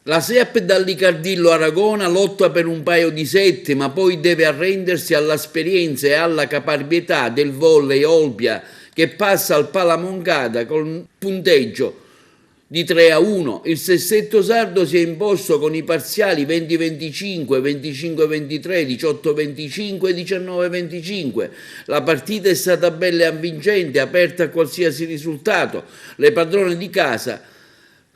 La SEAP dall'Icardillo Aragona lotta per un paio di sette, ma poi deve arrendersi all'esperienza e alla caparbietà del volley Olbia che passa al Palamongada con punteggio di 3-1. Il Sessetto Sardo si è imposto con i parziali 20-25, 25-23, 18-25 e 19-25. La partita è stata bella e avvincente, aperta a qualsiasi risultato. Le padrone di casa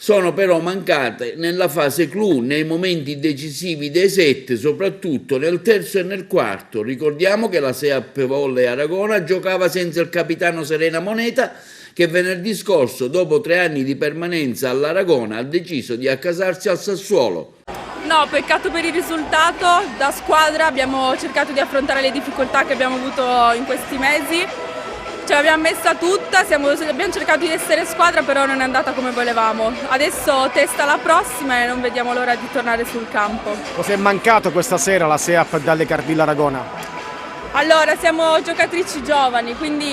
sono però mancate nella fase clou, nei momenti decisivi dei sette, soprattutto nel terzo e nel quarto. Ricordiamo che la SEAP Volley Aragona giocava senza il capitano Serena Moneta, che venerdì scorso, dopo 3 anni di permanenza all'Aragona, ha deciso di accasarsi al Sassuolo. No, peccato per il risultato. Da squadra abbiamo cercato di affrontare le difficoltà che abbiamo avuto in questi mesi. Ce l'abbiamo messa tutta, abbiamo cercato di essere squadra, però non è andata come volevamo. Adesso testa la prossima e non vediamo l'ora di tornare sul campo. Cos'è mancato questa sera la SEAP dalle Cardillo Aragona? Allora, siamo giocatrici giovani, quindi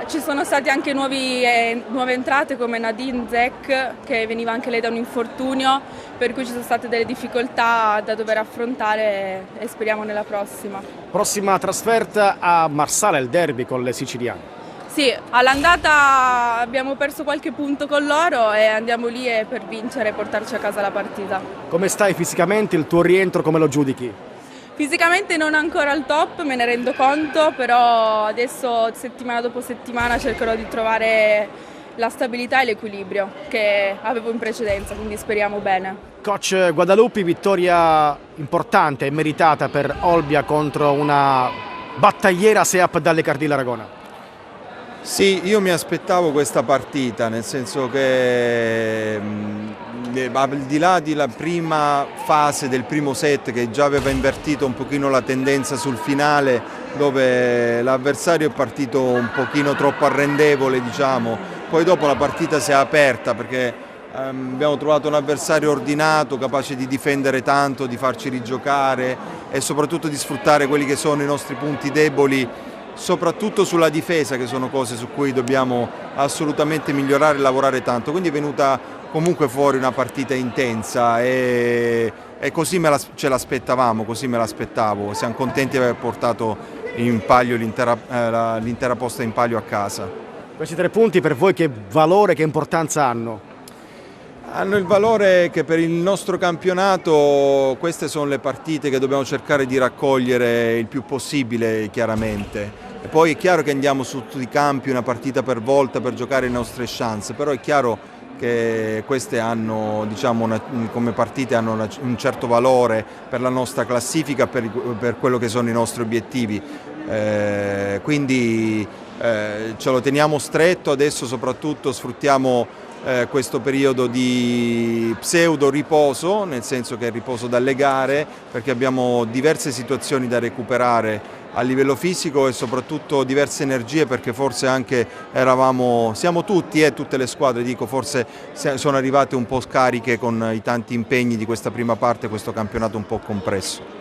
ci sono stati anche nuove entrate come Nadine Zek, che veniva anche lei da un infortunio, per cui ci sono state delle difficoltà da dover affrontare e speriamo nella prossima. Prossima trasferta a Marsala, il derby con le siciliane. Sì, all'andata abbiamo perso qualche punto con loro e andiamo lì per vincere e portarci a casa la partita. Come stai fisicamente? Il tuo rientro come lo giudichi? Fisicamente non ancora al top, me ne rendo conto, però adesso settimana dopo settimana cercherò di trovare la stabilità e l'equilibrio che avevo in precedenza, quindi speriamo bene. Coach Guadalupi, vittoria importante e meritata per Olbia contro una battagliera SEAP dalle Cardillo Aragona. Sì, io mi aspettavo questa partita, nel senso che al di là della prima fase del primo set che già aveva invertito un pochino la tendenza sul finale, dove l'avversario è partito un pochino troppo arrendevole, diciamo, poi dopo la partita si è aperta perché abbiamo trovato un avversario ordinato, capace di difendere tanto, di farci rigiocare e soprattutto di sfruttare quelli che sono i nostri punti deboli, soprattutto sulla difesa, che sono cose su cui dobbiamo assolutamente migliorare e lavorare tanto. Quindi è venuta comunque fuori una partita intensa e così ce l'aspettavamo, così me l'aspettavo. Siamo contenti di aver portato in palio l'intera posta in palio a casa. Questi 3 punti per voi che valore, che importanza hanno? Hanno il valore che per il nostro campionato queste sono le partite che dobbiamo cercare di raccogliere il più possibile, chiaramente. E poi è chiaro che andiamo su tutti i campi una partita per volta per giocare le nostre chance, però è chiaro che queste hanno, diciamo, come partite hanno un certo valore per la nostra classifica, per quello che sono i nostri obiettivi. Quindi ce lo teniamo stretto, adesso soprattutto sfruttiamo questo periodo di pseudo riposo, nel senso che è riposo dalle gare, perché abbiamo diverse situazioni da recuperare a livello fisico e soprattutto diverse energie, perché forse anche siamo tutti e tutte le squadre, dico, forse sono arrivate un po' scariche con i tanti impegni di questa prima parte, questo campionato un po' compresso.